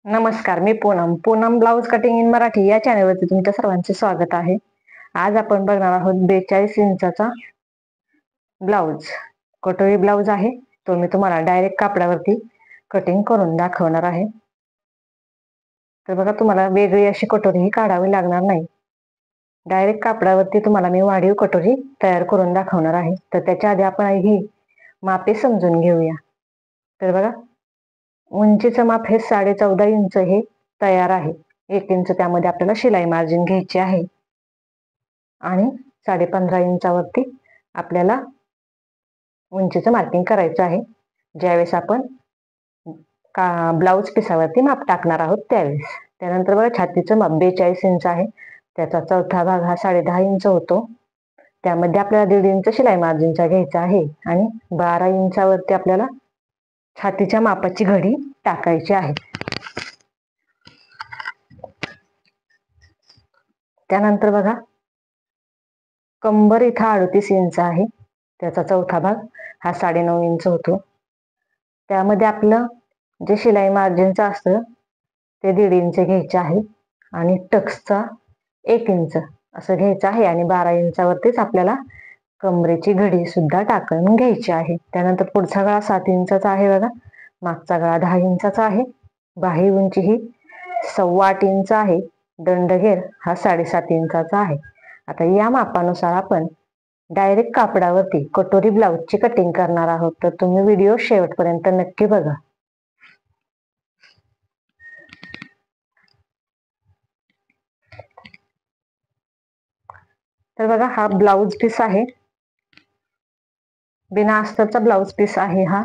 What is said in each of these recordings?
नमस्कार, मी Poonam blouse cutting in Marathi या चॅनलवरती तुमच्या सर्वांचे स्वागत आहे. आज आपण बघणार आहोत 42 इंचाचा ब्लाऊज. कटोरी ब्लाऊज आहे. तो मी तुम्हाला डायरेक्ट कापडावरती कटिंग करून दाखवणार आहे. तर बघा, तुम्हाला वेगळी अशी कटोरी काढावी लागणार नाही. डायरेक्ट कापडावरती तुम्हाला मी वाढीव कटोरी तयार करून दाखवणार आहे. तर त्याच्या आधी आपण ही मापे समजून घेऊया. तर बघा, उंचीचं माप हे 14.5 इंच हे तयार आहे. 1 इंच त्यामध्ये आपल्याला शिलाई मार्जिन घ्यायची आहे आणि 15.5 इंचावरती आपल्याला उंचीचं मार्किंग करायचं आहे. ज्यावेळेस आपण ब्लाऊज पिसावरती माप टाकणार आहोत त्यावेळेस. त्यानंतर बघा, छातीचं माप 42 इंच आहे. त्याचा चौथा भाग हा 10.5 इंच होतो. त्यामध्ये आपल्याला 1.5 इंच शिलाई मार्जिनचा घ्यायचा आहे आणि 12 इंचावरती आपल्याला छातीच्या मापाची घडी टाकायची आहे. त्यानंतर बघा, कंबर इथं 38 इंच आहे. त्याचा चौथा भाग हा 9.5 इंच होतो. त्यामध्ये आपलं जे शिलाई मार्जिनचं असतं ते 1.5 इंच घ्यायचे आहे आणि टक्सचा 1 इंच असं घ्यायचं आहे आणि 12 इंचावरतीच आपल्याला कमरेची घडी सुद्धा टाकून घ्यायची आहे. त्यानंतर पुढचा गळा 7 इंचाचा आहे. बघा, मागचा गळा 10 इंचाचा आहे. बाही उंची ही 8.25 इंच आहे. दंडघेर हा 7.5 इंचाचा आहे. आता या मापानुसार आपण डायरेक्ट कापडावरती कटोरी ब्लाऊजची कटिंग करणार आहोत. तर तुम्ही व्हिडिओ शेवटपर्यंत नक्की बघा. तर बघा, हा ब्लाऊज पीस आहे. बिना अस्तरचा ब्लाऊज पीस आहे हा.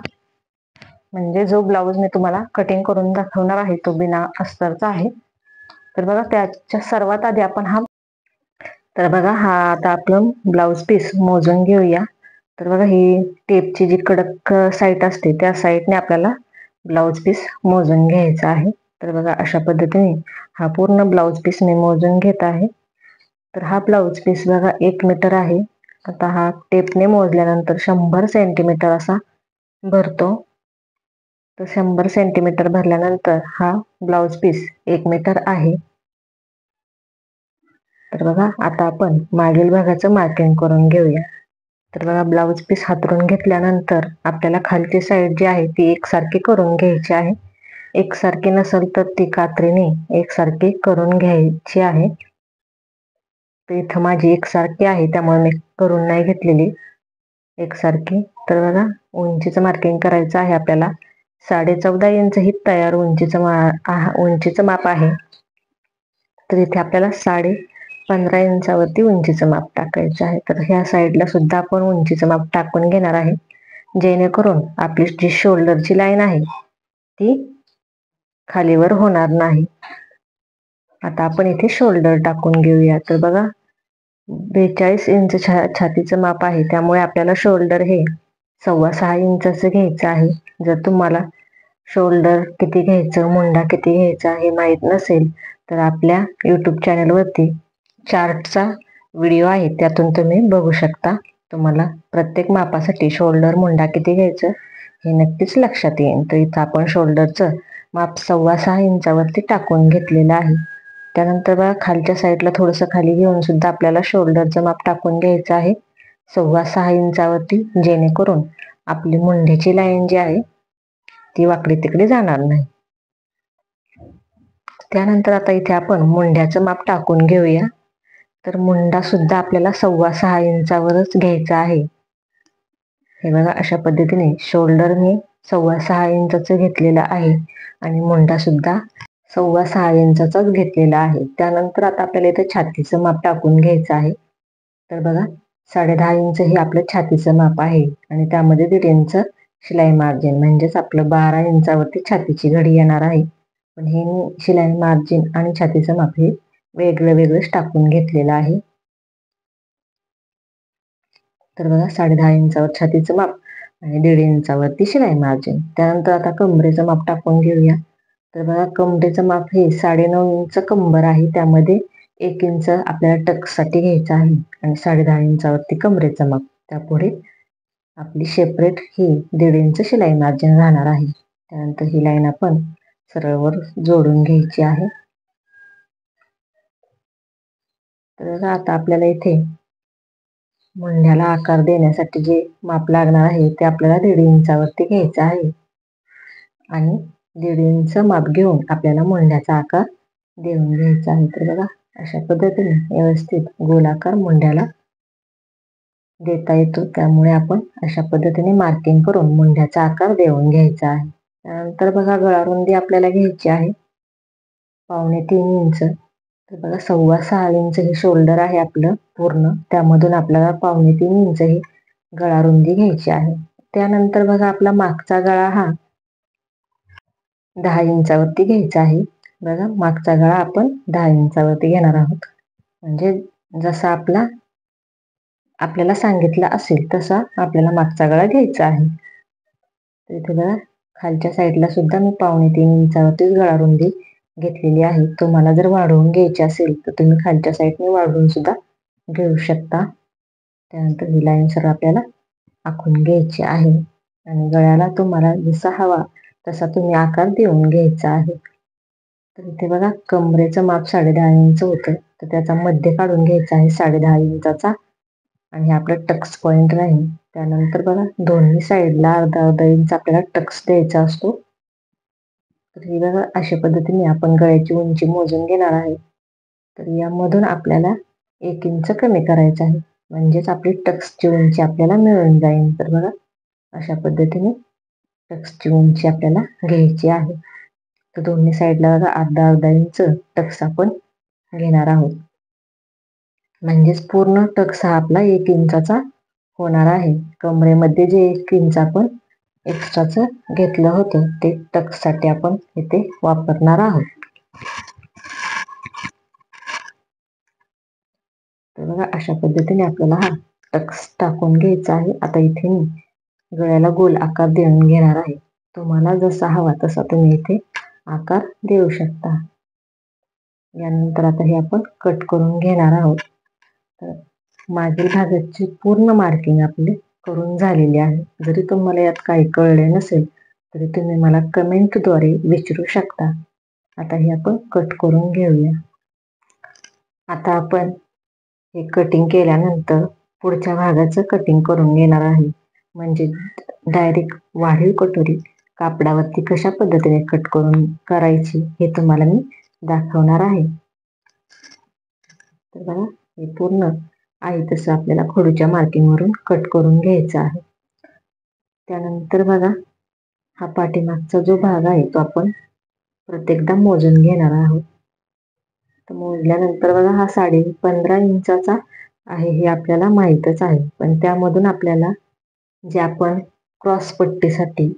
म्हणजे जो ब्लाऊज मी तुम्हाला कटिंग करून दाखवणार आहे तो बिना अस्तरचा आहे. तर बघा, त्याच्या सर्वात आधी आपण हा आता आपण ब्लाऊज पीस मोजून घेऊया. तर बघा, ही टेपची जी कडक साईड असते त्या साईडने आपल्याला ब्लाऊज पीस मोजून घ्यायचा आहे. तर बघा, अशा पद्धतीने हा पूर्ण ब्लाऊज पीस मी मोजून घेत आहे. तर हा ब्लाऊज पीस बघा 1 मीटर आहे. आता हा टेपने मोजल्यानंतर 100 सेंटीमीटर असा भरतो. तर 100 सेंटीमीटर भरल्यानंतर हा ब्लाऊज पीस 1 मीटर आहे. तर बघा, आता आपण मागील भागाचं मार्किंग करून घेऊया. तर बघा, ब्लाऊज पीस हातरून घेतल्यानंतर आपल्याला खालची साईड जी आहे ती एकसारखी करून घ्यायची आहे. एकसारखी नसेल तर ती कात्रीने एकसारखी करून घ्यायची आहे. तर इथं माझी एकसारखी आहे त्यामुळे मी करून नाही घेतलेली एकसारखी. तर बघा, उंचीचं मार्किंग करायचं आहे आपल्याला. 14.5 इंच ही तयार उंचीचं माप आहे. तर इथे आपल्याला 15.5 इंचावरती उंचीचं माप टाकायचं आहे. तर ह्या साईडला सुद्धा आपण उंचीचं माप टाकून घेणार आहे, जेणेकरून आपली जी शोल्डरची लाईन आहे ती खालीवर होणार नाही. आता आपण इथे शोल्डर टाकून घेऊया. तर बघा, 42 इंच छातीचं माप आहे त्यामुळे आपल्याला शोल्डर हे 6.25 इंचाचं घ्यायचं आहे. जर तुम्हाला शोल्डर किती घ्यायचं, मुंडा किती घ्यायचा हे माहीत नसेल तर आपल्या यूट्यूब चॅनलवरती चार्टचा व्हिडिओ आहे, त्यातून तुम्ही बघू शकता. तुम्हाला प्रत्येक मापासाठी शोल्डर मुंडा किती घ्यायचं हे नक्कीच लक्षात येईल. तर इथं आपण शोल्डरचं माप 6.25 इंचावरती टाकून घेतलेलं आहे. त्यानंतर बघा, खालच्या साईडला थोडंसं खाली घेऊन सुद्धा आपल्याला शोल्डरचं माप टाकून घ्यायचं आहे 6.25 इंचावरती, जेणेकरून आपली मुंड्याची लाईन जी आहे ती वाकडी तिकडे जाणार नाही. त्यानंतर आता इथे आपण मुंड्याचं माप टाकून घेऊया. तर मुंडा सुद्धा आपल्याला 6.25 इंचावरच घ्यायचा आहे. हे बघा, अशा पद्धतीने शोल्डर मी 6.25 इंचाचं घेतलेलं आहे आणि मुंडा सुद्धा 6.25 इंचाचाच घेतलेला आहे. त्यानंतर आता आपल्याला इथे छातीचं माप टाकून घ्यायचं आहे. तर बघा, 10.5 इंच हे आपलं छातीचं माप आहे आणि त्यामध्ये 1.5 इंच शिलाई मार्जिन, म्हणजेच आपलं 12 इंचावरती छातीची घडी येणार आहे. पण हे मी शिलाई मार्जिन आणि छातीचं माप हे वेगळंच टाकून घेतलेलं आहे. तर बघा, 10.5 इंचावर छातीचं माप आणि 1.5 इंचावरती शिलाई मार्जिन. त्यानंतर आता कमरेचं माप टाकून घेऊया. तर बघा, कमरेचं माप हे 9.5 इंच कंबर आहे. त्यामध्ये 1 इंच आपल्याला टक्ससाठी घ्यायचं आहे आणि 10.5 इंचावरती कमरेचं माप. त्यापुढे आपली सेपरेट ही 1.5 इंच शिलाई मार्जिन राहणार आहे. त्यानंतर ही लाईन आपण सरळवर जोडून घ्यायची आहे. तर आता आपल्याला इथे मुंढ्याला आकार देण्यासाठी जे माप लागणार आहे ते आपल्याला 1.5 इंचावरती घ्यायचं आहे आणि 1.5 इंच माप घेऊन आपल्याला मुंढ्याचा आकार देऊन घ्यायचा आहे. तर बघा अशा पद्धतीने व्यवस्थित गोलाकार मुंढ्याला देता येतो. त्यामुळे आपण अशा पद्धतीने मार्किंग करून मुंढ्याचा आकार देऊन घ्यायचा आहे. त्यानंतर बघा गळारुंदी आपल्याला घ्यायची आहे 3.25 इंच. तर बघा 6.25 इंच हे शोल्डर आहे आपलं पूर्ण, त्यामधून आपल्याला 3.25 इंच ही गळारुंदी घ्यायची आहे. त्यानंतर बघा आपला मागचा गळा हा 10 इंचावरती घ्यायचा आहे. बघा मागचा गळा आपण 10 इंचावरती घेणार आहोत. म्हणजे जसा आपल्याला सांगितलं असेल तसा आपल्याला मागचा गळा घ्यायचा आहे. तर इथे बघा खालच्या साईडला सुद्धा मी 3.25 इंचावरतीच गळारुंदी घेतलेली आहे. तुम्हाला जर वाढवून घ्यायची असेल तर तुम्ही खालच्या साईडने वाढवून सुद्धा घेऊ शकता. त्यानंतर ही लाईन सरळ आपल्याला आखून घ्यायची आहे आणि गळ्याला तुम्हाला जसा हवा तसा तुम्ही आकार देऊन घ्यायचा आहे. तर इथे बघा कमरेचं माप 10.5 इंच होतं, तर त्याचा मध्य काढून घ्यायचा आहे 10.5 इंचाचा आणि हे आपलं टक्स पॉइंट राहील. त्यानंतर बघा दोन्ही साईडला अर्धा इंच आपल्याला टक्स द्यायचा असतो. तर ही बघा अशा पद्धतीने आपण गळ्याची उंची मोजून घेणार आहे. तर यामधून आपल्याला 1 इंच कमी करायचं आहे, म्हणजेच आपली टक्सची उंची आपल्याला मिळून जाईल. तर बघा अशा पद्धतीने टक्सची उंची आपल्याला घ्यायची आहे. तर दोन्ही साईडला बघा अर्धा इंच टक्स आपण घेणार आहोत, म्हणजेच पूर्ण टक्स हा आपला 1 इंचाचा होणार आहे. कमरेमध्ये जे 1 इंच आपण एक्स्ट्राच घेतलं होतं ते टक्ससाठी आपण इथे वापरणार आहोत. तर बघा अशा पद्धतीने आपल्याला हा टक्स टाकून घ्यायचा आहे. आता इथे मी गळ्याला गोल आकार देऊन घेणार आहे. तुम्हाला जसा हवा तसा तुम्ही इथे आकार देऊ शकता. यानंतर आता हे आपण कट करून घेणार आहोत. तर मागील भागाची पूर्ण मार्किंग आपली करून झालेली आहे. जरी तुम्हाला यात काही कळले नसेल तरी तुम्ही मला कमेंटद्वारे विचारू शकता. आता हे आपण कट करून घेऊया. आता आपण हे कटिंग केल्यानंतर पुढच्या भागाचं कटिंग करून घेणार आहे. म्हणजे डायरेक्ट वाढीव कटोरी कापडावरती कशा पद्धतीने कट करून करायची हे तुम्हाला मी दाखवणार आहे. तर बघा हे पूर्ण आहे तसं आपल्याला खडूच्या मार्किंगवरून कट करून घ्यायचा आहे. त्यानंतर बघा हा पाठीमागचा जो भाग आहे तो आपण प्रत्येकदा मोजून घेणार आहोत. तर मोजल्यानंतर बघा हा 15.5 इंचाचा आहे हे आपल्याला माहीतच आहे, पण त्यामधून आपल्याला जे आपण क्रॉस पट्टीसाठी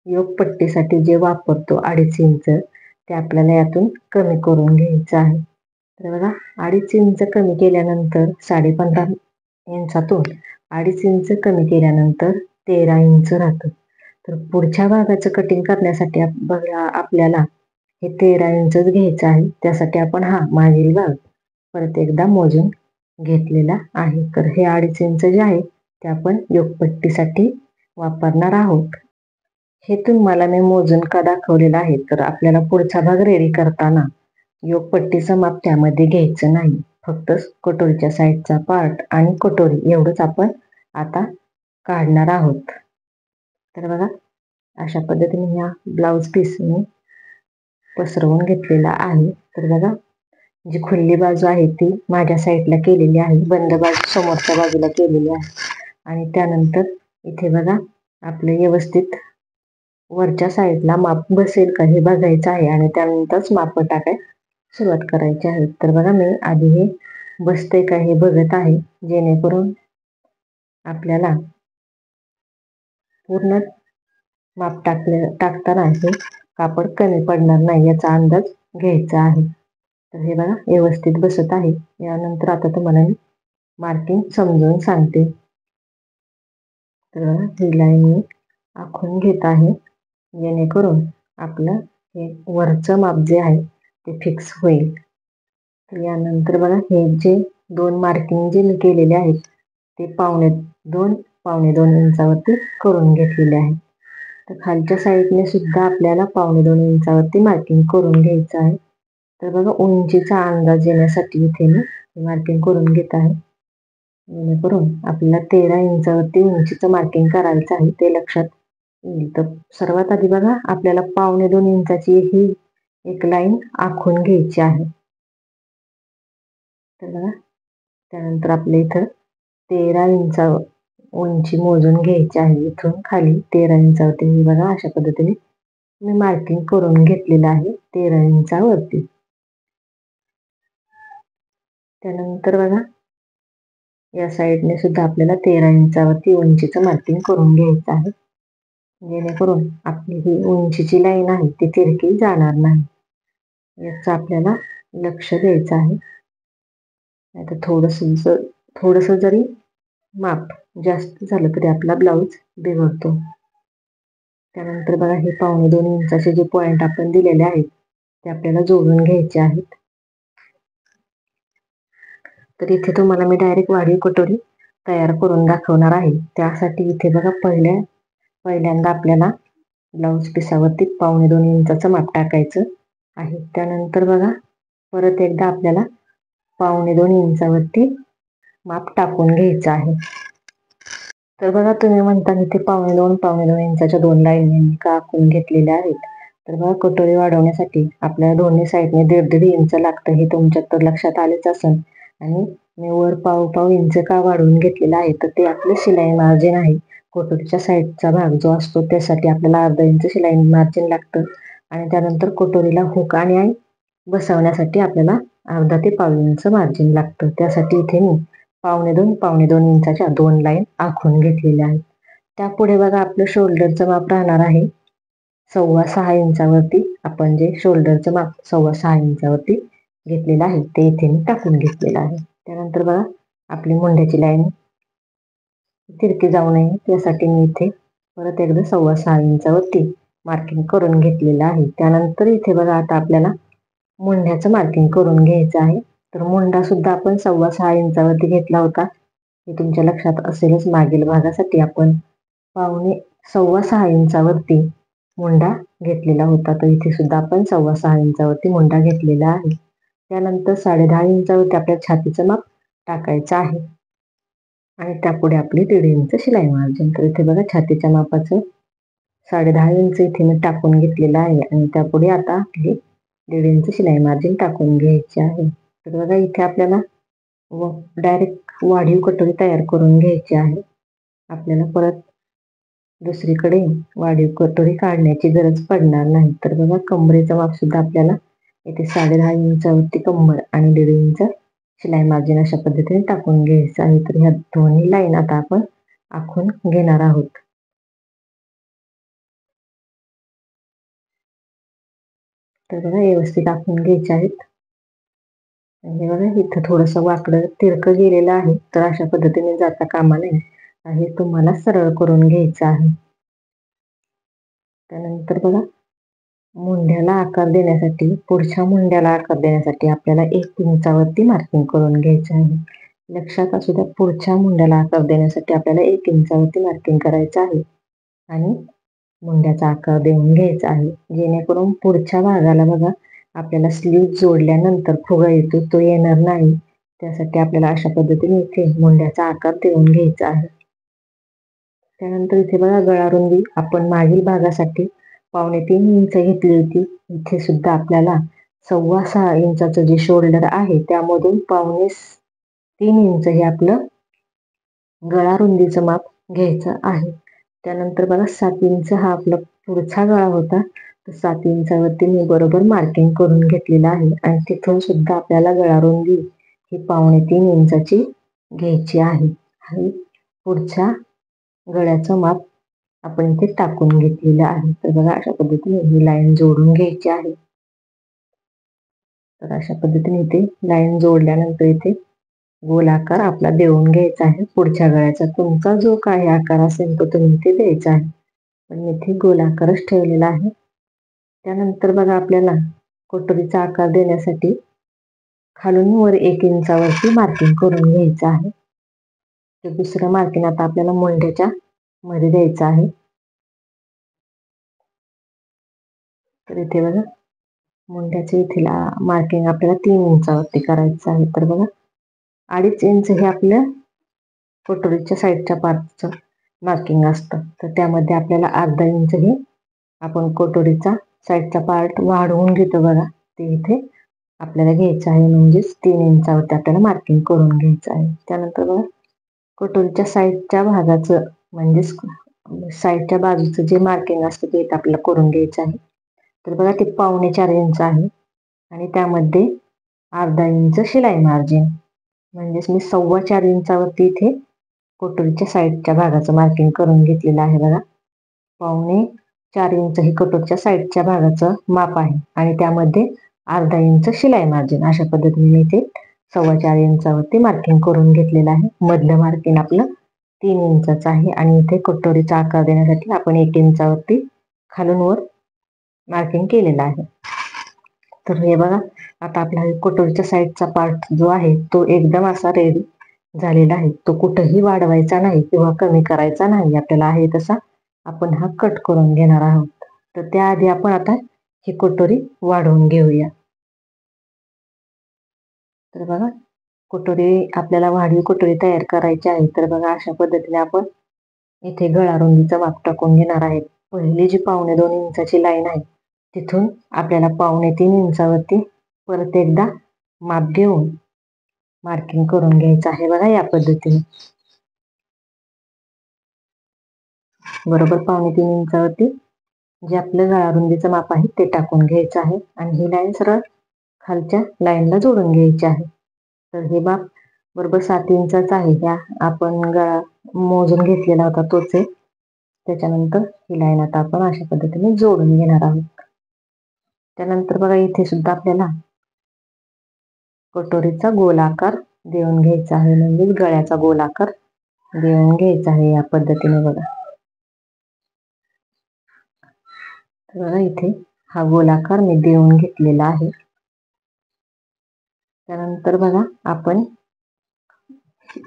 योगपट्टीसाठी जे वापरतो 2.5 इंच ते आपल्याला यातून कमी करून घ्यायचं आहे. तर बघा 2.5 इंच कमी केल्यानंतर 15.5 इंचातून 2.5 इंच कमी केल्यानंतर 13 इंच राहतं. तर पुढच्या भागाचं कटिंग करण्यासाठी बघा आपल्याला हे 13 इंचच घ्यायचं आहे. त्यासाठी आपण हा मागील भाग परत एकदा मोजून घेतलेला आहे. तर हे 2.5 इंच जे आहे ते आपण योगपट्टीसाठी वापरणार आहोत. हे तुम्हाला मी मोजून का दाखवलेलं आहे, तर आपल्याला पुढचा भाग रेडी करताना योगपट्टीचं माप त्यामध्ये घ्यायचं नाही. फक्त कटोरीच्या साईडचा पार्ट आणि कटोरी एवढंच आपण आता काढणार आहोत. तर बघा अशा पद्धतीने ह्या ब्लाऊज पीस मी पसरवून घेतलेला आहे. तर बघा जी खुली बाजू आहे ती माझ्या साईडला केलेली आहे, बंद बाजू समोरच्या बाजूला केलेली आहे. आणि त्यानंतर इथे बघा आपलं व्यवस्थित वरच्या साईडला माप बसेल का हे बघायचं आहे आणि त्यानंतरच माप टाकाय सुरुवात करायची आहे. तर बघा मी आधी हे बसते का हे बघत आहे, जेणेकरून आपल्याला पूर्ण माप टाकताना हे कापड कमी पडणार नाही याचा अंदाज घ्यायचा आहे. तर हे बघा व्यवस्थित बसत आहे. यानंतर आता तुम्हाला मी मार्किंग समजून सांगते. तर ही लाईन मी आखून घेत आहे, जेणेकरून आपलं हे वरचं माप जे आहे ते फिक्स होईल. तर यानंतर बघा हे जे 2 मार्किंग जे मी केलेले आहेत ते 2.5 इंचावरती करून घेतलेले आहे. तर खालच्या साईडने सुद्धा आपल्याला 2.25 इंचावरती मार्किंग करून घ्यायचं आहे. तर बघा उंचीचा अंदाज येण्यासाठी इथे मी मार्किंग करून घेत आहे. जेणेकरून आपल्याला 13 इंचावरती उंचीचं मार्किंग करायचं आहे ते लक्षात येईल. तर सर्वात आधी बघा आपल्याला 2.25 इंचाची ही एक लाईन आखून घ्यायची आहे. तर बघा त्यानंतर आपल्या इथं 13 इंचा उंची मोजून घ्यायची आहे. इथून खाली 13 इंचावरती बघा अशा पद्धतीने मी मार्किंग करून घेतलेलं आहे 13 इंचावरती. त्यानंतर बघा या साईडने सुद्धा आपल्याला 13 इंचावरती उंचीचं मार्किंग करून घ्यायचं आहे. जेणेकरून आपली ही उंचीची लाईन आहे ती तिरकी जाणार नाही, याचं आपल्याला लक्ष द्यायचं आहे. नाहीतर थोडंसं जरी माप जास्त झालं तरी आपला ब्लाऊज बिघडतो. त्यानंतर बघा हे 2.25 इंचाचे जे पॉईंट आपण दिलेले आहेत ते आपल्याला जोडून घ्यायचे आहेत. तर इथे तुम्हाला मी डायरेक्ट वाढीव कटोरी तयार करून दाखवणार आहे. त्यासाठी इथे बघा पहिल्यांदा आपल्याला ब्लाऊज पिसावरती 2.25 इंचाचं माप टाकायचं आहे. त्यानंतर बघा परत एकदा आपल्याला 2.25 इंचावरती माप टाकून घ्यायचं आहे. तर बघा तुम्ही म्हणता इथे 2.25 इंचाच्या 2 लाईनी का आखून घेतलेल्या आहेत. तर बघा कटोरी वाढवण्यासाठी आपल्याला दोन्ही साईडने 1.5 इंच लागतं हे तुमच्या तर लक्षात आलेच असेल. आणि मी वर 1.5 इंच का वाढवून घेतलेलं आहे तर ते आपलं शिलाई मार्जिन आहे. कटोरीच्या साईडचा भाग जो असतो त्यासाठी आपल्याला 1/2 इंच शिलाई मार्जिन लागतं. आणि त्यानंतर कटोरीला हुक आणि बसवण्यासाठी आपल्याला 1/2 ते 1/4 इंच मार्जिन लागतं. त्यासाठी इथे मी 2.25 इंचाच्या 2 लाईन आखून घेतलेल्या आहेत. त्यापुढे बघा आपलं शोल्डरचं माप राहणार आहे 6.25 इंचावरती. आपण जे शोल्डरचं माप 6.25 इंचावरती घेतलेलं आहे ते इथे मी टाकून घेतलेलं आहे. त्यानंतर बघा आपली मुंड्याची लाईन तिरकी जाऊ नये त्यासाठी मी इथे परत एकदा 6.25 इंचावरती मार्किंग करून घेतलेलं आहे. त्यानंतर इथे बघा आता आपल्याला मुंड्याचं मार्किंग करून घ्यायचं आहे. तर मुंडा सुद्धा आपण 6.25 इंचावरती घेतला होता हे तुमच्या लक्षात असेलच. मागील भागासाठी आपण 6.25 इंचावरती मुंडा घेतलेला होता. तर इथे सुद्धा आपण 6.25 इंचावरती मुंडा घेतलेला आहे. त्यानंतर 10.5 इंचावरती आपल्या छातीचं माप टाकायचं आहे आणि त्यापुढे आपली 1.5 इंच शिलाई मार्जिन. तर इथे बघा छातीच्या मापाचं 10.5 इंच इथे मी टाकून घेतलेलं आहे आणि त्यापुढे आता आपली 1.5 इंच शिलाई मार्जिन टाकून घ्यायची आहे. तर बघा इथे आपल्याला डायरेक्ट वाढीव कटोरी तयार करून घ्यायची आहे. आपल्याला परत दुसरीकडे वाढीव कटोरी काढण्याची गरज पडणार नाही. तर बघा कमरेचं माप सुद्धा आपल्याला इथे 10.5 इंचावरती कंबर आणि 1.5 इंच शिलाई मार्जिन अशा पद्धतीने टाकून घ्यायचं आहे. तर ह्या दोन्ही लाईन आता आपण आखून घेणार आहोत. तर बघा व्यवस्थित आखून घ्यायचे आहेत. म्हणजे बघा इथं थोडंसं वाकडं तिरकं गेलेलं आहे तर अशा पद्धतीने जाता कामा नये. हे तुम्हाला सरळ करून घ्यायचं आहे. त्यानंतर बघा पुढच्या मुंड्याला आकार देण्यासाठी आपल्याला 1 इंचावरती मार्किंग करून घ्यायचं आहे. लक्षात असू द्या पुढच्या मुंड्याला आकार देण्यासाठी आपल्याला 1 इंचावरती मार्किंग करायचं आहे आणि मुंड्याचा आकार देऊन घ्यायचा आहे. जेणेकरून पुढच्या भागाला बघा आपल्याला स्लीव जोडल्यानंतर फुगा येतो तो येणार नाही. त्यासाठी आपल्याला अशा पद्धतीने इथे मुंड्याचा आकार देऊन घ्यायचा आहे. त्यानंतर इथे बघा गळा रुंदी आपण मागील भागासाठी 3.25 इंच घेतली होती. इथे सुद्धा आपल्याला 6.25 इंचाचं जे शोल्डर आहे त्यामधून 3.25 इंच हे आपलं गळा रुंदीचं माप घ्यायचं आहे. त्यानंतर बघा 7 इंच हा आपला पुढचा गळा होता. तर 7 इंचावरती मी बरोबर मार्किंग करून घेतलेलं आहे आणि तिथून सुद्धा आपल्याला गळा रुंदी ही 3.25 इंचाची घ्यायची आहे. आणि पुढच्या गळ्याचं माप आपण इथे टाकून घेतलेलं आहे. तर बघा अशा पद्धतीने ही लाईन जोडून घ्यायची आहे. तर अशा पद्धतीने इथे लाईन जोडल्यानंतर इथे गोलाकार आपला देऊन घ्यायचा आहे. पुढच्या गळ्याचा तुमचा जो काही आकार असेल तो तुम्ही इथे द्यायचा आहे. पण मी इथे गोलाकारच ठेवलेला आहे. त्यानंतर बघा आपल्याला कटोरीचा आकार देण्यासाठी खालून वर 1 इंचावरती मार्किंग करून घ्यायचं आहे. तर दुसरं मार्किंग आता आपल्याला मुंड्याच्या मध्ये द्यायचं आहे. तर इथे बघा मुंड्याच्या इथेला मार्किंग आपल्याला 3 इंचावरती करायचं आहे. तर बघा 2.5 इंच हे आपल्या कटोरीच्या साईडच्या पार्टचं मार्किंग असतं. तर त्यामध्ये आपल्याला अर्धा इंच हे आपण कटोरीचा साईडचा पार्ट वाढवून घेतो बघा, ते इथे आपल्याला घ्यायचं आहे. म्हणजेच 3 इंचावरती आपल्याला मार्किंग करून घ्यायचं आहे. त्यानंतर बघा कटोरीच्या साईडच्या भागाचं म्हणजेच साईडच्या बाजूचं जे मार्किंग असतं ते इथं आपल्याला करून घ्यायचं आहे. तर बघा ते 4.25 इंच आहे आणि त्यामध्ये अर्धा इंच शिलाई मार्जिन, म्हणजेच मी 4.25 इंचावरती इथे कटोरीच्या साईडच्या भागाचं मार्किंग करून घेतलेलं आहे बघा. 4.25 इंच हे कटोरीच्या साईडच्या भागाचं माप आहे आणि त्यामध्ये अर्धा इंच शिलाई मार्जिन अशा पद्धतीने मी इथे 4.25 इंचावरती मार्किंग करून घेतलेलं आहे. मधलं मार्किंग आपलं 3 इंचाचं आहे आणि इथे कटोरीचा आकार देण्यासाठी आपण 1 इंचावरती खालून वर मार्किंग केलेलं आहे. तर हे बघा आता आपला कटोरीच्या साईडचा पार्ट जो आहे तो एकदम असा रेडी झालेला आहे. तो कुठंही वाढवायचा नाही किंवा कमी करायचा नाही. आपल्याला आहे तसा आपण हा कट करून घेणार आहोत. तर त्याआधी आपण आता ही कटोरी वाढवून घेऊया. तर बघा कटोरी आपल्याला वाढीव कटोरी तयार करायची आहे. तर बघा अशा पद्धतीने आपण इथे गळा रुंदीचं माप टाकून घेणार आहे. पहिली जी 2.25 इंचाची लाईन आहे तिथून आपल्याला 3.25 इंचावरती परत एकदा माप घेऊन मार्किंग करून घ्यायचं आहे बघा या पद्धतीने. बरोबर 2.25 इंचावरती जे आपलं गळा रुंदीचं माप आहे ते टाकून घ्यायचं आहे आणि ही लाईन सरळ खालच्या लाईनला जोडून घ्यायची आहे. तर हे माप बरोबर 7 इंचाचा आहे. ह्या आपण गळा मोजून घेतलेला होता तोच आहे. त्याच्यानंतर ही लाईन आता आपण अशा पद्धतीने जोडून घेणार आहोत. त्यानंतर बघा इथे सुद्धा आपल्याला कटोरीचा गोल आकार देऊन घ्यायचा आहे, म्हणजे गळ्याचा गोल आकार देऊन घ्यायचा आहे या पद्धतीने बघा. तर बघा इथे हा गोलाकार मी देऊन घेतलेला आहे. त्यानंतर बघा आपण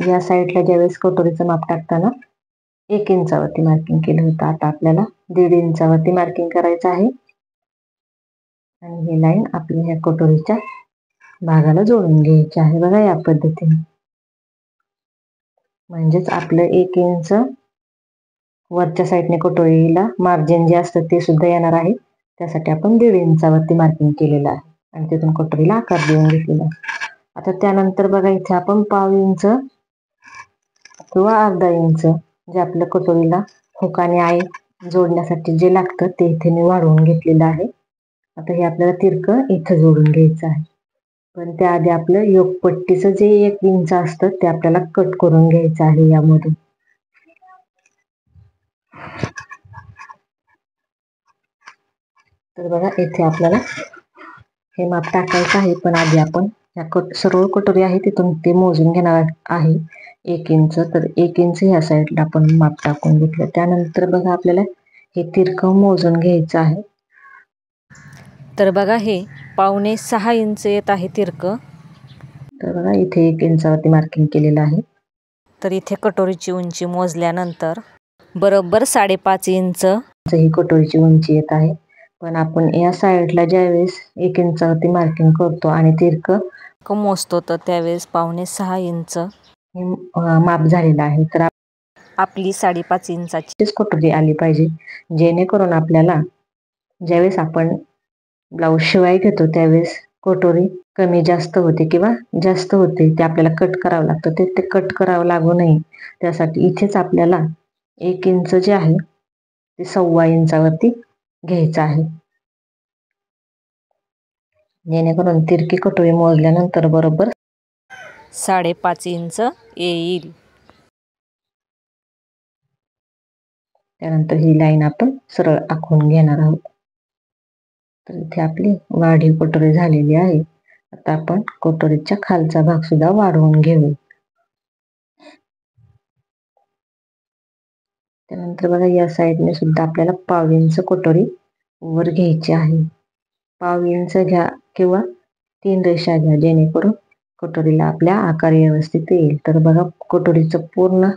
या साईडला ज्यावेळेस कटोरीचं माप टाकताना 1 इंचावरती मार्किंग केलं होतं. आता आपल्याला 1.5 इंचावरती मार्किंग करायचं आहे आणि ही लाईन आपल्या ह्या कटोरीच्या भागाला जोडून घ्यायची आहे बघा या पद्धतीने. म्हणजेच आपलं 1 इंच वरच्या साईडने कटोरीला मार्जिन जे असतं ते सुद्धा येणार आहे. त्यासाठी आपण 1.5 इंचावरती मार्किंग केलेलं आहे आणि तिथून कटोरीला आकार देऊन घेतलेला आहे. आता त्यानंतर बघा इथे आपण 1/2 इंच किंवा अर्धा इंच जे आपलं कटोरीला हुक आणि आई जोडण्यासाठी जे लागतं ते इथे मी वाढवून घेतलेलं आहे. आता हे आपल्याला तिरकं इथं जोडून घ्यायचं आहे. पण त्याआधी आपलं योगपट्टीचं जे 1 इंच असतं ते आपल्याला कट करून घ्यायचं आहे यामधून. तर बघा इथे आपल्याला हे माप टाकायचं आहे, पण आधी आपण या सर्व कटोरी आहे तिथून ते मोजून घेणार आहे 1 इंच. तर 1 इंच ह्या साईडला आपण माप टाकून घेतलं. त्यानंतर बघा आपल्याला हे तिरकं मोजून घ्यायचं आहे. तर बघा हे 5.25 इंच येत आहे तिरकं. तर बघा इथे 1 इंचावरती मार्किंग केलेलं आहे. तर इथे कटोरीची उंची मोजल्यानंतर बरोबर 5.5 इंच ही कटोरीची उंची येत आहे. पण आपण या साईडला ज्यावेळेस 1 इंचावरती मार्किंग करतो आणि तिरकं मोजतो तर त्यावेळेस 5.25 इंच हे माप झालेलं आहे. तर आपली 5.5 इंचाची कटोरी आली पाहिजे, जेणेकरून आपल्याला ज्यावेळेस आपण ब्लाऊज शिवाय घेतो त्यावेळेस कटोरी कमी जास्त होते किंवा जास्त होते ते आपल्याला कट करावं लागतं. ते कट करावं लागू नये त्यासाठी इथेच आपल्याला 1 इंच जे आहे ते 1.25 इंचावरती घ्यायचं आहे, जेणेकरून तिरकी कटोरी मोजल्यानंतर बरोबर 5.5 इंच येईल. त्यानंतर ही लाईन आपण सरळ आखून घेणार आहोत. तर इथे आपली वाढीव कटोरी झालेली आहे. आता आपण कटोरीच्या खालचा भाग सुद्धा वाढवून घेऊ. त्यानंतर बघा या साईडने सुद्धा आपल्याला 1/2 इंच कटोरी वर घ्यायची आहे. 1/2 इंच घ्या किंवा 3 रेषा घ्या, जेणेकरून कटोरीला आपल्या आकार व्यवस्थित येईल. तर बघा कटोरीचं पूर्ण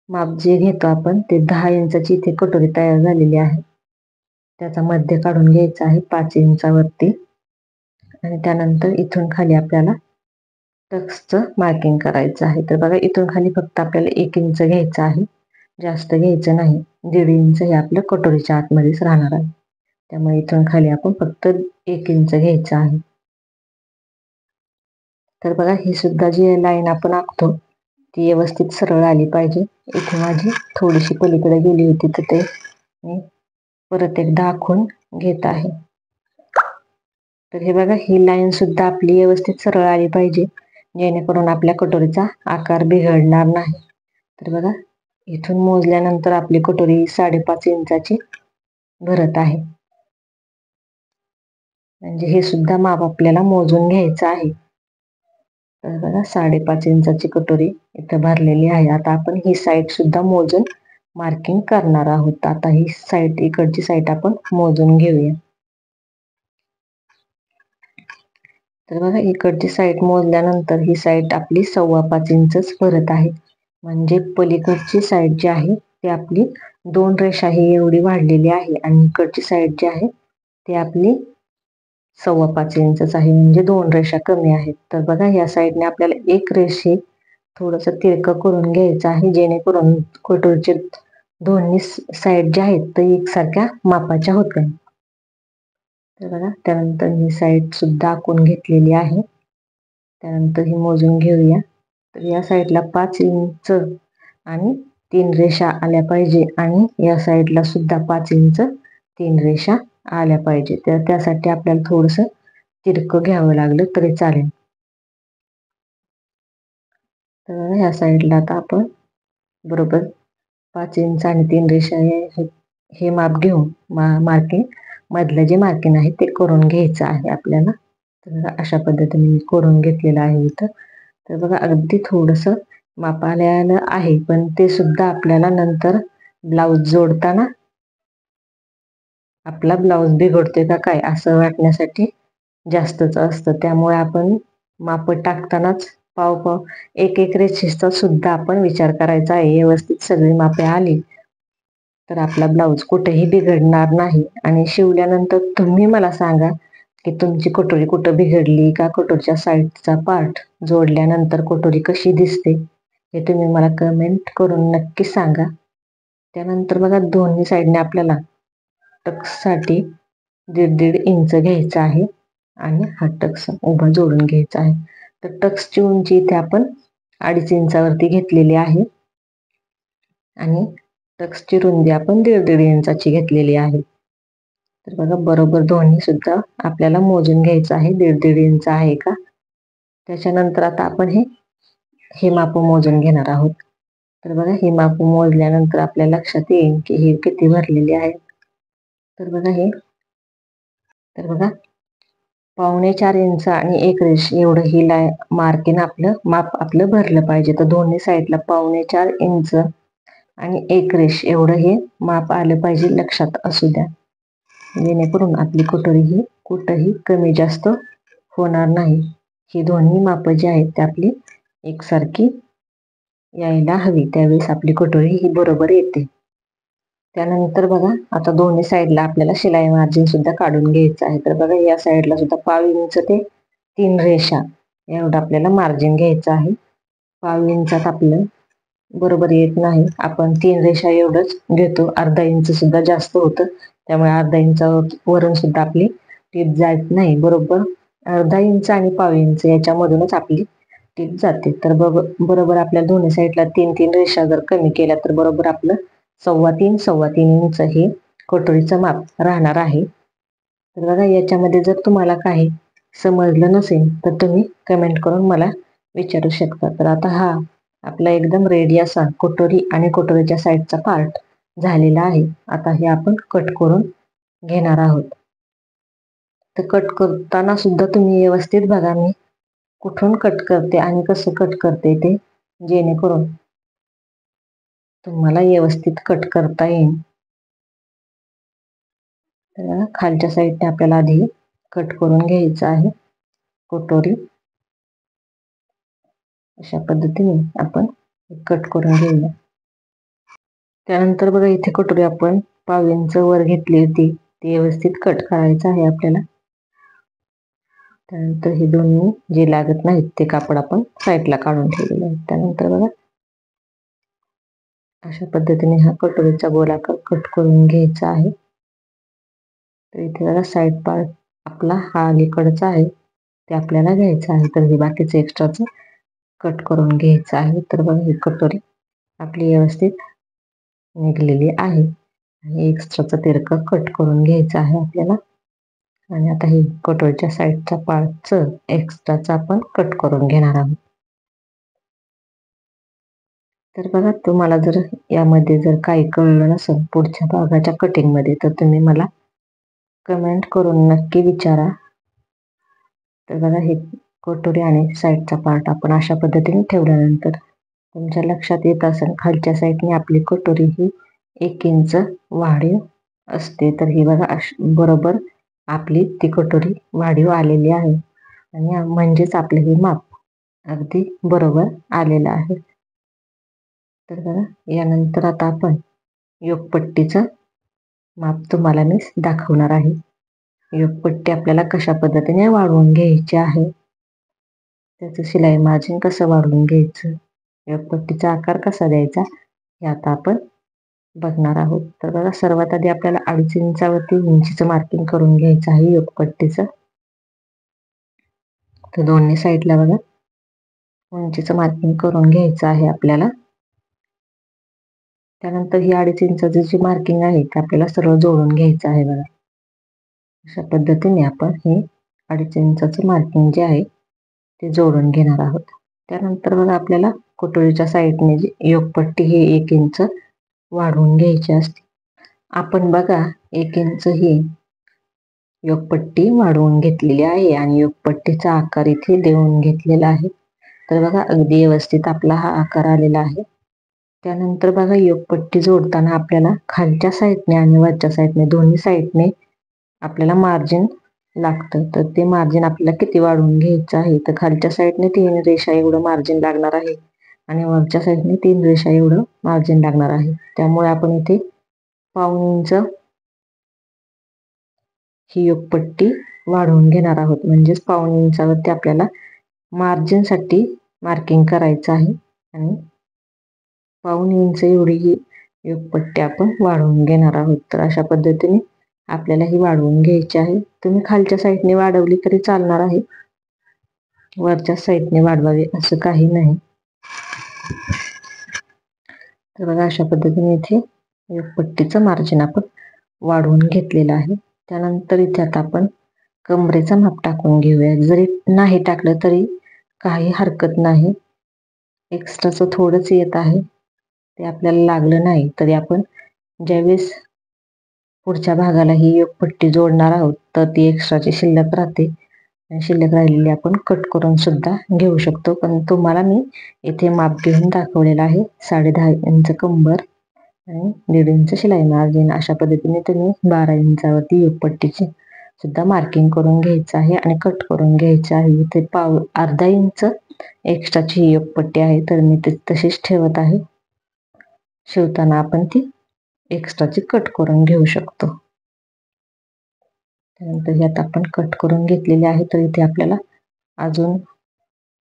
माप जे घेतो आपण ते 10 इंचाची इथे कटोरी तयार झालेली आहे. त्याचा मध्य काढून घ्यायचा आहे 5 इंचावरती. आणि त्यानंतर इथून खाली आपल्याला टक्सचं मार्किंग करायचं आहे. तर बघा इथून खाली फक्त आपल्याला 1 इंच घ्यायचं आहे, जास्त घ्यायचं नाही. 1.5 इंच हे आपलं कटोरीच्या आतमध्येच राहणार आहे. त्यामुळे इथून खाली आपण फक्त 1 इंच घ्यायचं आहे. तर बघा ही सुद्धा जी लाईन आपण आखतो ती व्यवस्थित सरळ आली पाहिजे. इथे माझी थोडीशी पलीकडे गेली होती तर ते मी परत एकदा आखून घेत आहे. तर हे बघा ही लाईन सुद्धा आपली व्यवस्थित सरळ आली पाहिजे, जेणेकरून आपल्या कटोरीचा आकार बिघडणार नाही. तर बघा इथून मोजल्यानंतर आपली कटोरी 5.5 इंचाची भरत आहे. म्हणजे हे सुद्धा माप आपल्याला मोजून घ्यायचं आहे. तर बघा 5.5 इंचाची कटोरी इथं भरलेली आहे. आता आपण ही साईड सुद्धा मोजून मार्किंग करणार आहोत. आता ही साईड, इकडची साईड आपण मोजून घेऊया. तर बघा इकडची साईड मोजल्यानंतर ही साईड आपली 5.25 इंचच भरत आहे. म्हणजे पलीकडची साईड जी आहे ती आपली 2 रेषा ही एवढी वाढलेली आहे आणि इकडची साईड जी आहे ती आपली 5.25 इंचच आहे, म्हणजे 2 रेषा कमी आहेत. तर बघा या साईडने आपल्याला एक रेषे थोडंसं तिरकं करून घ्यायचं आहे, जेणेकरून कटोरीचे दोन्ही साईड ज्या आहेत त्या एकसारख्या मापाच्या होत्या. तर बघा त्यानंतर ही साईड सुद्धा आखून घेतलेली आहे. त्यानंतर ही मोजून घेऊया. तर या साईडला 5 इंच आणि 3 रेषा आल्या पाहिजे आणि या साईडला सुद्धा 5 इंच 3 रेषा आल्या पाहिजे. तर त्यासाठी आपल्याला थोडंसं तिरकं घ्यावं लागलं तरी चालेल. तर ह्या साईडला आता आपण बरोबर 5 इंच आणि 3 रेषा हे माप घेऊन मार्किंग मधलं जे मार्किंग आहे ते करून घ्यायचं आहे आपल्याला. तर अशा पद्धतीने मी करून घेतलेलं आहे इथं. तर बघा अगदी थोडंसं माप आलेलं आहे, पण ते सुद्धा आपल्याला नंतर ब्लाऊज जोडताना आपला ब्लाऊज बिघडतोय का काय असं वाटण्यासाठी जास्तच असतं. त्यामुळे आपण माप टाकतानाच पाव एक रेषेचा सुद्धा आपण विचार करायचा आहे. व्यवस्थित सगळी मापे आली तर आपला ब्लाऊज कुठेही बिघडणार नाही. आणि शिवल्यानंतर तुम्ही मला सांगा की तुमची कटोरी कुठं बिघडली का, कटोरीच्या साईडचा पार्ट जोडल्यानंतर कटोरी कशी दिसते हे तुम्ही मला कमेंट करून नक्की सांगा. त्यानंतर बघा दोन्ही साईडने आपल्याला टक्ससाठी 1.5 इंच घ्यायचं आहे आणि हा टक्स उभा जोडून घ्यायचा आहे. तर टक्सची उंची इथे आपण 2.5 इंचावरती घेतलेली आहे आणि टक्सची रुंदी आपण 1.5 इंचाची घेतलेली आहे. तर बघा बरोबर दोन्ही सुद्धा आपल्याला मोजून घ्यायचं आहे 1.5 इंच आहे का. त्याच्यानंतर आता आपण हे माप मोजून घेणार आहोत. तर बघा हे माप मोजल्यानंतर आपल्या लक्षात येईल की हे किती भरलेले आहे. तर बघा 4.25 इंच आणि 1 रेष एवढं ही मार्किंग माप आपलं भरलं पाहिजे. तर दोन्ही साईडला 4.25 इंच आणि 1 रेष एवढं हे माप आलं पाहिजे, लक्षात असू द्या, जेणेकरून आपली कटोरी ही कुठंही कमी जास्त होणार नाही. ही दोन्ही माप जी आहेत ते आपली एकसारखी यायला हवी, त्यावेळेस आपली कटोरी ही बरोबर येते. त्यानंतर बघा आता दोन्ही साईडला आपल्याला शिलाई मार्जिन सुद्धा काढून घ्यायचं आहे. तर बघा या साईडला सुद्धा 1/2 इंच ते 3 रेषा एवढं आपल्याला मार्जिन घ्यायचं आहे. 1/2 इंचात आपलं बरोबर येत नाही, आपण 3 रेषा एवढंच घेतो. अर्धा इंच सुद्धा जास्त होतं, त्यामुळे अर्धा इंचावरून सुद्धा आपली टीप जात नाही. बरोबर अर्धा इंच आणि 1/2 इंच याच्यामधूनच आपली टीप जाते. तर बरोबर आपल्या दोन्ही साईडला 3-3 रेषा जर कमी केल्या तर बरोबर आपलं 3.25 इंच हे कटोरीचं माप राहणार आहे. तर बघा याच्यामध्ये जर तुम्हाला काही समजलं नसेल तर तुम्ही कमेंट करून मला विचारू शकता. तर आता हा आपला एकदम रेडी असा कटोरी आणि कटोरीच्या साईडचा पार्ट झालेला आहे. आता हे आपण कट करून घेणार आहोत. तर कट करताना सुद्धा तुम्ही व्यवस्थित बघा मी कुठून कट करते आणि कसं कट करते ते, जेणेकरून तुम्हाला व्यवस्थित कट करता येईल. तर खालच्या साईडने आपल्याला आधी कट करून घ्यायचं आहे कटोरी. अशा पद्धतीने आपण कट करून घेऊया. त्यानंतर बघा इथे कटोरी आपण 1/2 इंच वर घेतली होती ते व्यवस्थित कट करायचं आहे आपल्याला. त्यानंतर हे दोन्ही जे लागत नाहीत ते कापड आपण साईडला काढून ठेवलेले आहेत. त्यानंतर बघा अशा पद्धतीने हा कटोरीचा गोलाकार कट करून घ्यायचा आहे. तर इथे बघा साईड पार्ट आपला हा अलीकडचा आहे ते आपल्याला घ्यायचं आहे. तर हे बाकीचं एक्स्ट्राचं कट करून घ्यायचं आहे. तर बघा ही कटोरी आपली व्यवस्थित निघलेली आहे. आणि एक्स्ट्राचं तिरकं कट करून घ्यायचं आहे आपल्याला. आणि आता ही कटोरीच्या साईडच्या पार्टचं एक्स्ट्राचं आपण कट करून घेणार आहोत. तर बघा तुम्हाला जर यामध्ये जर काही कळलं नसेल पुढच्या भागाच्या कटिंगमध्ये तर तुम्ही मला कमेंट करून नक्की विचारा. तर बघा हे कटोरी आणि साईडचा पार्ट आपण अशा पद्धतीने ठेवल्यानंतर तुमच्या लक्षात येत असेल खालच्या साईडने आपली कटोरी ही 1 इंच वाढीव असते. तर ही बघा बरोबर आपली ती कटोरी वाढीव आलेली आहे. आणि म्हणजेच आपलं हे माप अगदी बरोबर आलेलं आहे. तर बघा यानंतर आता आपण योकपट्टीचं माप तुम्हाला मी दाखवणार आहे. योकपट्टी आपल्याला कशा पद्धतीने वाढवून घ्यायची आहे, त्याचं शिलाई मार्जिन कसं वाढवून घ्यायचं, योकपट्टीचा आकार कसा द्यायचा हे आता आपण बघणार आहोत. तर बघा सर्वात आधी आपल्याला 2.5 इंचावरती उंचीचं मार्किंग करून घ्यायचं आहे योकपट्टीचं. तर दोन्ही साईडला बघा उंचीचं मार्किंग करून घ्यायचं आहे आपल्याला. त्यानंतर ही 2.5 इंचाची जी मार्किंग आहे ते आपल्याला सर्व जोडून घ्यायचं आहे. बघा अशा पद्धतीने आपण हे 2.5 इंचाचं मार्किंग जे आहे ते जोडून घेणार आहोत. त्यानंतर बघा आपल्याला कटोरीच्या साईडने जी योकपट्टी ही 1 इंच वाढवून घ्यायची असते. आपण बघा 1 इंच ही योकपट्टी वाढवून घेतलेली आहे आणि योकपट्टीचा आकार इथे देऊन घेतलेला आहे. तर बघा अगदी व्यवस्थित आपला हा आकार आलेला आहे. त्यानंतर बघा योकपट्टी जोडताना आपल्याला खालच्या साईडने आणि वरच्या साईडने दोन्ही साईडने आपल्याला मार्जिन लागतं. तर ते मार्जिन आपल्याला किती वाढवून घ्यायचं आहे, तर खालच्या साईडने 3 रेषा एवढं मार्जिन लागणार आहे आणि वरच्या साईडने 3 रेषा एवढं मार्जिन लागणार आहे. त्यामुळे आपण इथे पाऊण इंच ही योकपट्टी वाढवून घेणार आहोत. म्हणजेच पाऊण इंचावरती आपल्याला मार्जिनसाठी मार्किंग करायचं आहे आणि पाऊण इंच एवढी ही योकपट्टी आपण वाढवून घेणार आहोत. तर अशा पद्धतीने आपल्याला ही वाढवून घ्यायची आहे. तुम्ही खालच्या साईडने वाढवली तरी चालणार आहे, वरच्या साईडने वाढवावी असं काही नाही. तर बघा अशा पद्धतीने इथे योकपट्टीचं मार्जिन आपण वाढवून घेतलेलं आहे. त्यानंतर इथे आता आपण कमरेचा माप टाकून घेऊया. जरी नाही टाकलं तरी काही हरकत नाही. एक्स्ट्राचं थोडंच येत आहे ते आपल्याला लागलं नाही तरी आपण ज्यावेळेस पुढच्या भागाला ही योकपट्टी जोडणार आहोत तर ती एक्स्ट्राची शिल्लक राहते आणि शिल्लक राहिलेली आपण कट करून सुद्धा घेऊ शकतो. पण तुम्हाला मी इथे माप घेऊन दाखवलेलं आहे. 10.5 इंच कंबर आणि 1.5 इंच शिलाई मार्जिन. अशा पद्धतीने तुम्ही 12 इंचावरती योकपट्टीची सुद्धा मार्किंग करून घ्यायचं आहे आणि कट करून घ्यायचं आहे. इथे अर्धा इंच एक्स्ट्राची ही योकपट्टी आहे तर मी ती तशीच ठेवत आहे. शिवताना आपण ती एक्स्ट्राची कट करून घेऊ शकतो. त्यानंतर यात आपण कट करून घेतलेले आहे. तर इथे आपल्याला अजून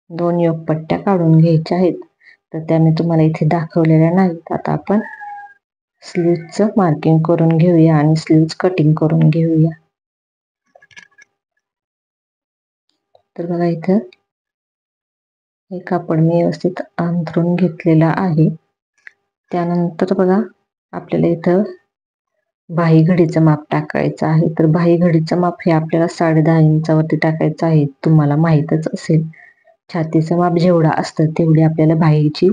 2 योकपट्ट्या काढून घ्यायच्या आहेत. तर त्या मी तुम्हाला इथे दाखवलेल्या नाहीत. आता आपण स्लीव्हचं मार्किंग करून घेऊया आणि स्लीव्ह कटिंग करून घेऊया. तर बघा इथं हे कापड मी व्यवस्थित अंथरून घेतलेलं आहे. त्यानंतर बघा आपल्याला इथं बाही घडीचं माप टाकायचं आहे. तर बाही घडीचं माप हे आपल्याला 10.5 इंचावरती टाकायचं आहे. तुम्हाला माहीतच असेल छातीचं माप जेवढं असतं तेवढी आपल्याला बाहीची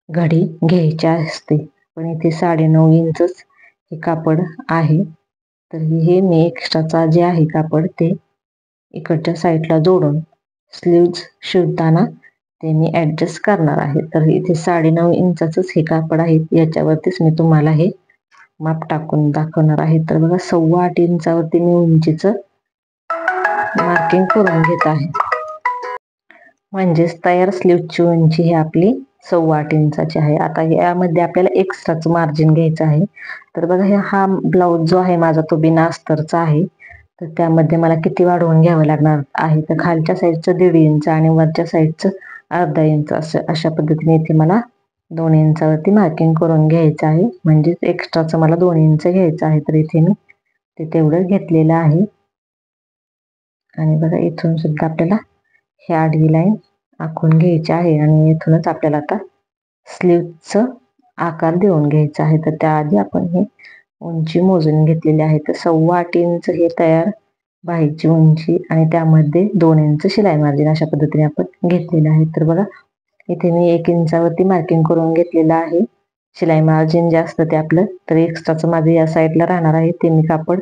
घडी घ्यायची असते. पण इथे 9.5 इंचच हे कापड आहे. तर हे मी एक्स्ट्राचा जे आहे कापड ते इकडच्या साईडला जोडून स्लीव्ज शिवताना ते मी ॲडजस्ट करणार आहे. तर इथे 9.5 इंचाचंच हे कापड आहे. याच्यावरतीच मी तुम्हाला हे माप टाकून दाखवणार आहे. तर बघा 8.25 इंचावरती मी उंचीचं मार्किंग करून घेत आहे. म्हणजेच तयार स्लीव्हची उंची ही आपली 8.25 इंचाची आहे. आता यामध्ये आपल्याला एक्स्ट्राचं मार्जिन घ्यायचं आहे. तर बघा हा ब्लाऊज जो आहे माझा तो बिना अस्तरचा आहे. तर त्यामध्ये मला किती वाढवून घ्यावं लागणार आहे, तर खालच्या साईडचं 1.5 इंच आणि वरच्या साईडचं अर्धा इंच अशा पद्धतीने इथे मला 2 इंचावरती मार्किंग करून घ्यायचं आहे. म्हणजेच एक्स्ट्राचं मला 2 इंच घ्यायचं आहे. तर इथे मी ते तेवढं घेतलेलं आहे. आणि बघा इथून सुद्धा आपल्याला ही आडवी लाईन आखून घ्यायची आहे आणि इथूनच आपल्याला आता स्लीवचं आकार देऊन घ्यायचा आहे. तर त्याआधी आपण हे उंची मोजून घेतलेली आहे. तर 8.25 इंच हे तयार बाहीची उंची आणि त्यामध्ये 2 इंच शिलाई मार्जिन अशा पद्धतीने आपण घेतलेलं आहे. तर बघा इथे मी 1 इंचावरती मार्किंग करून घेतलेलं आहे. शिलाई मार्जिन जे असतं ते आपलं तर एक्स्ट्राचं माझं या साईडला राहणार आहे, ते मी कापड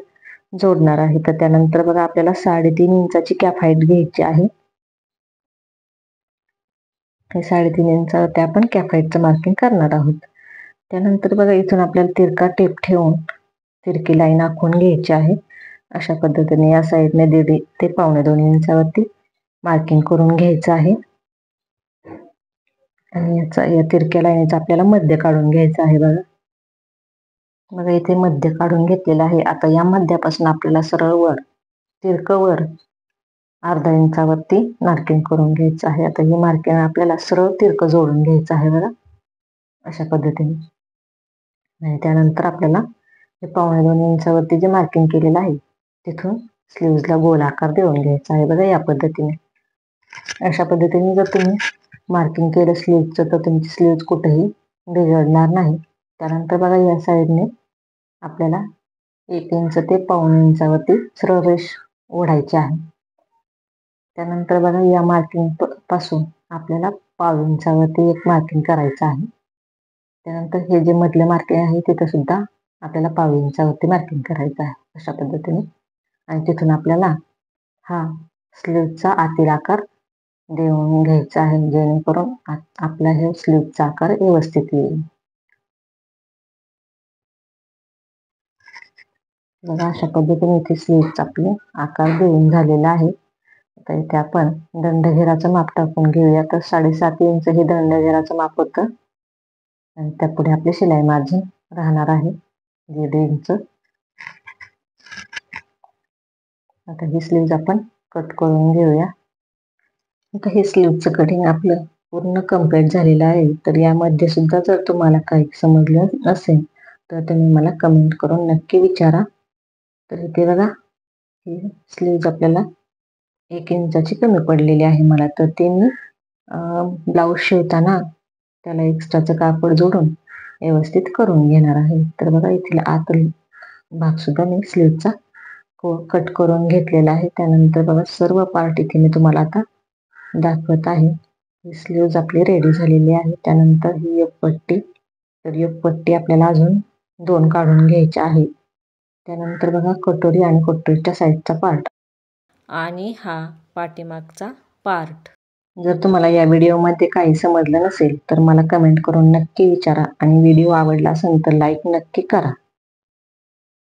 जोडणार आहे. तर त्यानंतर बघा आपल्याला 3.5 इंचाची कॅप हाईट घ्यायची आहे. हे 3.5 इंचावरती आपण कॅप हाईटचं मार्किंग करणार आहोत. त्यानंतर बघा इथून आपल्याला तिरका टेप ठेवून तिरकी लाईन आखून घ्यायची आहे. अशा पद्धतीने या साईडने 1.5 ते 1.25 इंचावरती मार्किंग करून घ्यायचं आहे. आणि या तिरक्या लाईनीचं आपल्याला मध्य काढून घ्यायचं आहे. बघा इथे मध्य काढून घेतलेलं आहे. आता या मध्यापासून आपल्याला सरळ वर तिरकं वर अर्धा इंचावरती मार्किंग करून घ्यायचं आहे. आता ही मार्किंग आपल्याला सरळ तिरकं जोडून घ्यायचं आहे बघा अशा पद्धतीने. आणि त्यानंतर आपल्याला हे 1.25 इंचावरती जे मार्किंग केलेलं आहे तिथून स्लीव्जला गोल आकार देऊन घ्यायचा आहे बघा या पद्धतीने. अशा पद्धतीने जर तुम्ही मार्किंग केलं स्लीवचं तर तुमची स्लीव्ज कुठेही बिघडणार नाही. त्यानंतर बघा या साईडने आपल्याला 1 इंच ते 1.25 इंचावरती सरळ रेष ओढायची आहे. त्यानंतर बघा या मार्किंग पासून आपल्याला 1.25 इंचावरती एक मार्किंग करायचं आहे. त्यानंतर हे जे मधलं मार्किंग आहे तिथं सुद्धा आपल्याला 1.25 इंचावरती मार्किंग करायचं आहे अशा पद्धतीने. आणि तिथून आपल्याला हा स्लीवचा आतील आकार देऊन घ्यायचा आहे, जेणेकरून आपला हे स्लीवचा आकार व्यवस्थित येईल. बघा अशा पद्धतीने इथे स्लीवचा आपले आकार देऊन झालेला आहे. आता इथे आपण दंडघेराचं माप टाकून घेऊया. तर 7.5 इंच हे दंडघेराचं माप होतं आणि त्यापुढे आपले शिलाई मार्जिन राहणार आहे 1.5 इंच. आता ही स्लीव्ज आपण कट करून घेऊया. आता हे स्लीवचं कटिंग आपलं पूर्ण कम्प्लीट झालेलं आहे. तर यामध्ये सुद्धा जर तुम्हाला काही समजलं नसेल तर तुम्ही मला कमेंट करून नक्की विचारा. तर इथे बघा ही स्लीव्ज आपल्याला 1 इंचाची कमी पडलेली आहे मला. तर ते मी ब्लाऊज शिवताना त्याला एक्स्ट्राचं कापड जोडून व्यवस्थित करून घेणार आहे. तर बघा इथे आतला भाग सुद्धा मी स्लीवचा कट करून घेतलेला आहे. त्यानंतर बघा सर्व पार्ट इथे मी तुम्हाला आता दाखवत आहे. ही स्लीव्ज आपली रेडी झालेली आहे. त्यानंतर ही एक पट्टी, तर एक पट्टी आपल्याला अजून 2 काढून घ्यायची आहे. त्यानंतर बघा कटोरी आणि कटोरीच्या साईडचा पार्ट आणि हा पाठीमागचा पार्ट. जर तुम्हाला या व्हिडिओमध्ये काही समजलं नसेल तर मला कमेंट करून नक्की विचारा आणि व्हिडिओ आवडला असेल तर लाईक नक्की करा.